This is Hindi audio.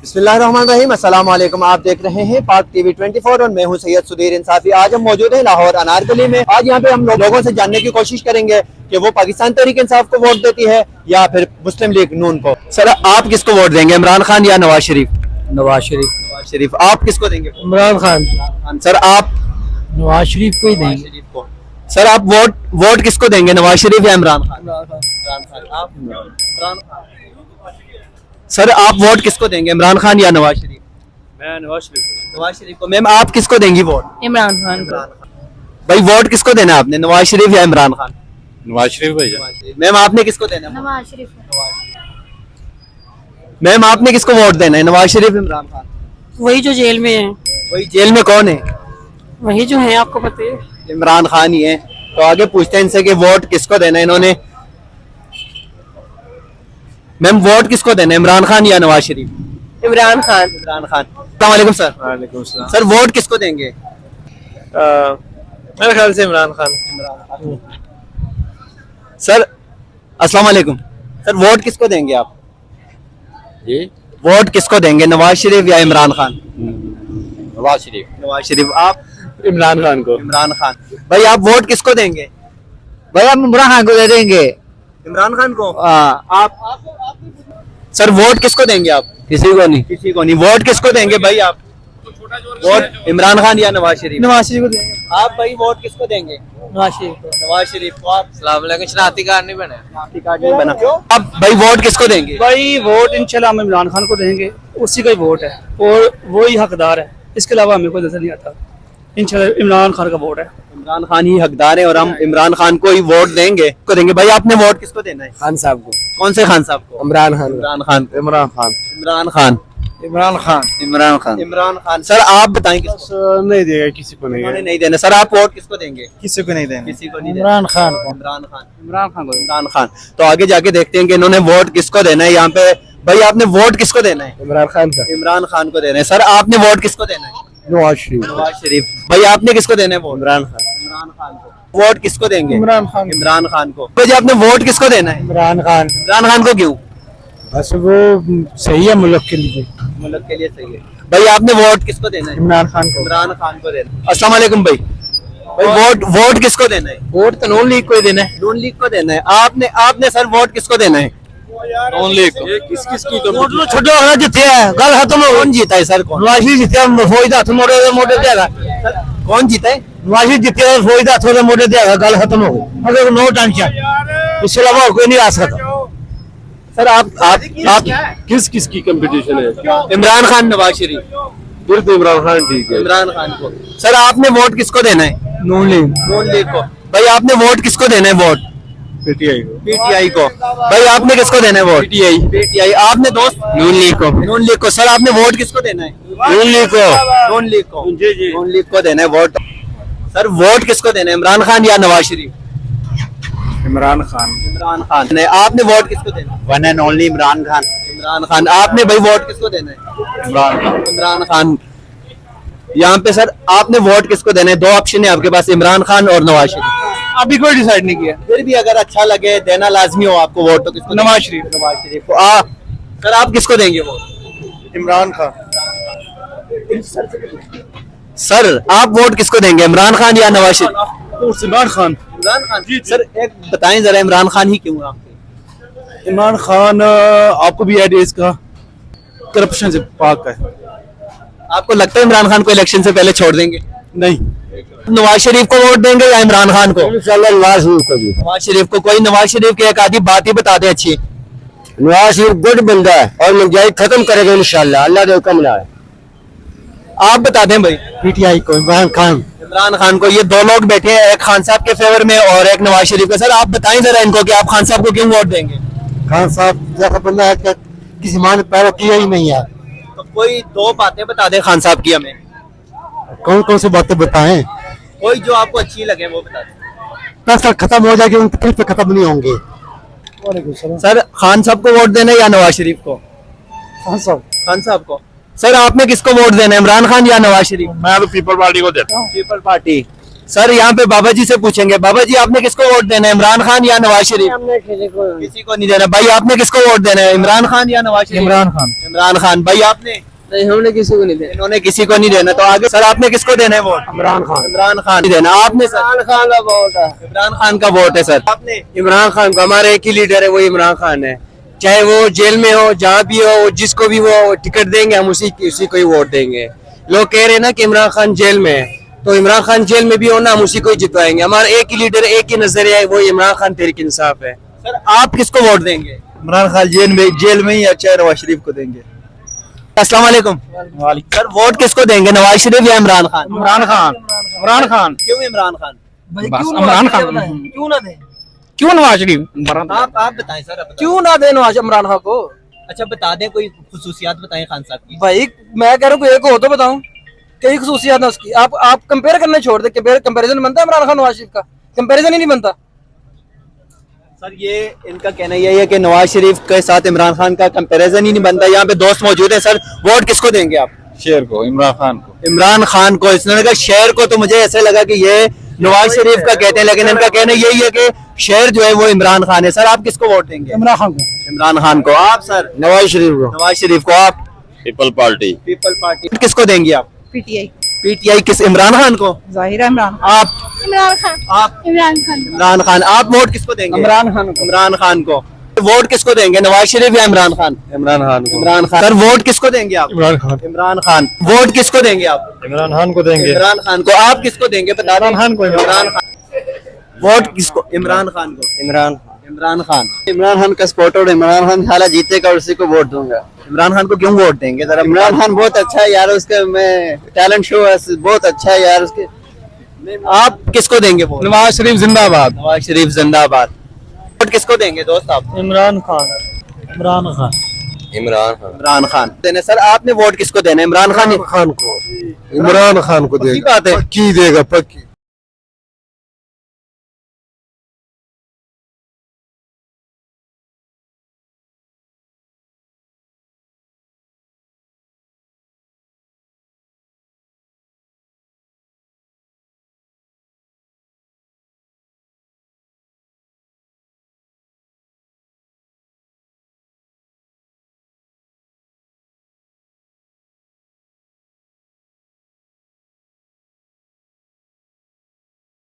बिस्मिल्लाहिर्रहमानिर्रहीम, अस्सलाम वालेकुम। आप देख रहे हैं पाक टीवी 24 और मैं हूं सैयद सुधीर इंसाफी। आज हम मौजूद हैं लाहौर अनारकली में। आज यहाँ पे हम लोगों से जानने की कोशिश करेंगे कि वो पाकिस्तान तहरीक इंसाफ को वोट देती है या फिर मुस्लिम लीग नून को। सर, आप किसको वोट देंगे, इमरान खान या नवाज शरीफ? नवाज शरीफ। नवाज शरीफ। आप किसको देंगे? इमरान खान। सर, आप? नवाज शरीफ को ही देंगे। सर, आप वोट किसको देंगे, नवाज शरीफ या इमरान खान? इमरान खान। आप? इमरान खान। सर, आप वोट किसको देंगे, इमरान खान या नवाज शरीफ? मैं नवाज शरीफ। नवाज शरीफ को। मैम, आप किसको देंगी वोट? इमरान खान को। भाई, वोट किसको देना है आपने, नवाज शरीफ या इमरान खान? नवाज शरीफ भैया। मैम, आपने किसको देना है? नवाज शरीफ। मैम, आपने किसको वोट देना है, नवाज शरीफ इमरान खान? वही जो जेल में है। वही जेल में कौन है? वही जो है, आपको पता है। इमरान खान ही है। तो आगे पूछते हैं इनसे कि वोट किसको देना है इन्होंने। मैम, वोट किसको देना है, इमरान खान या नवाज शरीफ? इमरान खान। इमरान खान। अस्सलाम वालेकुम सर। वालेकुम सलाम। सर, वोट किसको देंगे? मेरे ख्याल से इमरान खान। सर, अस्सलाम वालेकुम। सर, वोट किसको देंगे आप? जी, वोट किसको देंगे, नवाज शरीफ या इमरान खान? नवाज शरीफ। नवाज शरीफ। आप? इमरान खान को। इमरान खान। भाई, आप वोट किसको देंगे? भाई हम इमरान खान को दे देंगे। इमरान खान को। हाँ। आप? सर, वोट किसको देंगे आप? किसी को नहीं। किसी को नहीं। वोट किसको देंगे भाई आप? वोट इमरान खान या नवाज शरीफ? नवाज शरीफ को देंगे। आप भाई वोट किसको देंगे? नवाज शरीफ को। नवाज शरीफ को। आप? शनाख्ती कार्ड नहीं बने। बना। अब भाई वोट किसको देंगे? भाई वोट इंशाल्लाह हम इमरान खान को देंगे, उसी का ही वोट है और वो ही हकदार है, इसके अलावा हमें कोई नजर नहीं आता। इंशाल्लाह इमरान खान का वोट है। इमरान खान ही हकदार है और हम इमरान खान को ही वोट देंगे। को देंगे। भाई, आपने वोट किसको देना है? खान साहब को। कौन से खान साहब को? इमरान खान। इमरान खान। इमरान खान। इमरान खान। इमरान खान। इमरान खान। इमरान खान। सर, आप बताएं किसको? नहीं देगा किसी को उन्होंने नहीं देना। सर, आप वोट किसको देंगे? किसी को नहीं देना। किसी को नहीं देना। इमरान खान को। इमरान खान। इमरान खान को। इमरान खान। तो आगे जाके देखते हैं कि इन्होंने वोट किसको देना है। यहाँ पे भाई, आपने वोट किसको देना है? इमरान खान का। इमरान खान को देना है। सर, आपने वोट किसको देना है? नवाज शरीफ। नवाज शरीफ। भाई, आपने किसको देना है वोट? इमरान खान। इमरान खान को। वोट किसको देंगे? इमरान खान। इमरान खान को। भाई, आपने वोट किसको देना है? इमरान खान। इमरान खान को क्यों? बस वो सही है मुल्क के लिए। मुल्क के लिए सही है। भाई, आपने वोट किसको देना है? इमरान खान को। इमरान खान को देना है। अस्सलाम वालेकुम भाई। भाई, वोट किसको देना है? वोट तो नून लीग को ही देना है। नून लीग को देना है। आपने सर वोट किसको देना है? नॉन लीग को। किस किस की वोट तो छोड़ो, अगर जीते हैं गल खत्म हो। कौन जीता है सर? कौन? नवाज शरीफ जीते हैं, फौज हाथ मोड़े मोड़े देगा। कौन जीता है? नवाज शरीफ जीते हैं, फौज हाथ मोड़े देगा, गल खत्म हो गई। अगर नो टेंशन, इसके अलावा और कोई नहीं आ सकता। सर, आप किस किस की कंपटीशन है? इमरान खान, नवाज शरीफ। फिर तो इमरान खान ठीक है। इमरान खान को। सर, आपने वोट किसको देना है? नून लीग। नून लीग को। भाई, आपने वोट किसको देना है? वोट पीटीआई को। पीटीआई को। भाई, आपने किसको देना है वोट? पीटीआई। पीटीआई। आपने दोस्त? नून लीग को। नून लीग को। सर, आपने वोट किसको देना है? नून लीग को। नून लीग को। जी जी। नून लीग को देना है वोट। सर, वोट किसको देना है, इमरान खान या नवाज शरीफ? इमरान खान। इमरान खान। नहीं, आपने वोट किसको देना है? One and only Imran Khan. Imran Khan. आपने भाई वोट किसको देना है? इमरान खान। इमरान खान। यहाँ पे सर, आपने वोट किसको देना है? दो ऑप्शन है आपके पास, इमरान खान और नवाज शरीफ। अभी कोई डिसाइड नहीं किया। फिर भी अगर अच्छा लगे, देना लाजमी हो आपको वोट, तो किसको? नवाज शरीफ। नवाज शरीफ को। सर, आप किसको देंगे वोट? इमरान खान। सर, आप वोट किसको देंगे, इमरान खान या नवाज शरीफ? इमरान खान। इमरान खान। सर, एक बताएं जरा, इमरान खान ही क्यों आपके? इमरान खान आपको भी आइडिया इसका करप्शन से पाक है। आपको लगता है इमरान खान को इलेक्शन से पहले छोड़ देंगे? नहीं, नवाज शरीफ को वोट देंगे या इमरान खान को? इंशाल्लाह नवाज शरीफ को भी। नवाज शरीफ को। कोई नवाज शरीफ की एक आधी बात ही बता दे अच्छी। नवाज शरीफ गुड बंदा है और महंगाई खत्म करेगा इंशाल्लाह, अल्लाह का हुक्म है। आप बता दें भाई। पीटीआई को इमरान खान। इमरान खान को। ये दो लोग बैठे हैं, एक खान साहब के फेवर में और एक नवाज शरीफ का। सर, आप बताएं जरा इनको कि आप खान साहब को क्यों वोट देंगे? खान साहब जैसा बंदा है कि किसी मां ने पैदा किया ही नहीं है। तो कोई दो बातें बता दें खान साहब की हमें, कौन कौन सी बातें बताएं? कोई जो आपको अच्छी लगे वो बता दें। पैसा खत्म हो जाएगी, उनके पे खत्म नहीं होंगे। सर, खान साहब को वोट देना है या नवाज शरीफ को? खान साहब। खान साहब को। सर, आपने किसको वोट देना है, इमरान खान या नवाज शरीफ? मैं तो पीपल पार्टी को देता हूँ। People party. सर यहाँ पे बाबा जी से पूछेंगे, बाबा जी आपने किसको वोट देना है, इमरान खान या नवाज शरीफ? हमने किसी को किसी को नहीं देना। भाई आपने किसको वोट देना है, इमरान खान या नवाज शरीफ? इमरान खान। इमरान खान। भाई आपने? नहीं, हमने किसी को नहीं दिया। इन्होंने किसी को नहीं देना। तो आगे सर आपने किसको देना है वोट? इमरान खान। इमरान खान नहीं देना। आपने सर? इमरान खान का वोट है। इमरान खान का वोट है सर। आपने? इमरान खान को, हमारा एक ही लीडर है, वो इमरान खान है। चाहे वो जेल में हो, जहाँ भी हो, जिसको भी वो टिकट देंगे हम उसी को ही वोट देंगे। लोग कह रहे हैं ना कि इमरान खान जेल में है, तो इमरान खान जेल में भी हो ना, हम उसी को ही जितवाएंगे। हमारा एक ही लीडर, एक ही नजरिया है, वो इमरान खान तहरीक इंसाफ है। सर आप किसको वोट देंगे? इमरान खान जेल में ही अच्छा है, नवाज शरीफ को देंगे। अस्सलाम वालेकुम। सर वोट किसको देंगे, नवाज शरीफ या इमरान खान? इमरान खान। इमरान खान। क्यों इमरान खान? बस इमरान खान। क्यों ना दे? क्यों नवाज शरीफ? आप बताएं सर। आप बताएं। क्यों ना दे नवाज इमरान खान को? अच्छा बता दें, कोई खुसूसियात बताएं खान साहब की। भाई मैं कह रहा हूँ एक हो तो बताऊं, कई खसूसियात है उसकी। आप कंपेयर करने छोड़ दे। कंपेरिजन बनता है इमरान खान नवाज शरीफ का? कंपेरिजन ही नहीं बनता। सर ये इनका कहना यही है कि नवाज शरीफ के साथ इमरान खान का कंपैरिजन ही नहीं बनता। यहाँ पे दोस्त मौजूद है। सर वोट किसको देंगे आप? शेर को, इमरान खान को। इमरान खान को। इसने कहा शेर को, तो मुझे ऐसे लगा कि ये नवाज शरीफ का कहते हैं, लेकिन इनका कहना यही है कि शेर जो है वो इमरान खान है। सर आप किसको वोट देंगे? इमरान खान को। इमरान खान को। आप सर? नवाज शरीफ को। नवाज शरीफ को। आप? People party. People party. किसको देंगे आप? पीटीआई। पीटीआई किस? इमरान खान को। जाहिर है इमरान। आप? इमरान खान। आप? इमरान खान। इमरान खान। आप वोट किसको देंगे? इमरान खान को। इमरान खान को। वोट किसको देंगे, नवाज शरीफ या इमरान खान? इमरान खान को। इमरान खान। सर वोट किसको देंगे आप? इमरान खान। इमरान खान। वोट किसको देंगे आप? इमरान खान को देंगे। इमरान खान को। आप किसको देंगे बता दें। इमरान खान को। इमरान खान। वोट किसको? इमरान खान को। इमरान इमरान खान। इमरान खान का सपोर्टर, इमरान खान हालात जीतेगा और उसी को वोट दूंगा। इमरान खान को क्यों वोट देंगे जरा? इमरान खान बहुत अच्छा है यार, उसका मैं टैलेंट शो है, बहुत अच्छा है यार उसके। आप किसको देंगे वोट? नवाज शरीफ जिंदाबाद। नवाज शरीफ जिंदाबाद। वोट किसको देंगे दोस्त आप? इमरान खान। इमरान खान। इमरान खान। इमरान खान देने। सर आपने वोट किसको देना है, इमरान खान? खान को। इमरान खान को पक्की बात है? पक्की देगा, पक्की।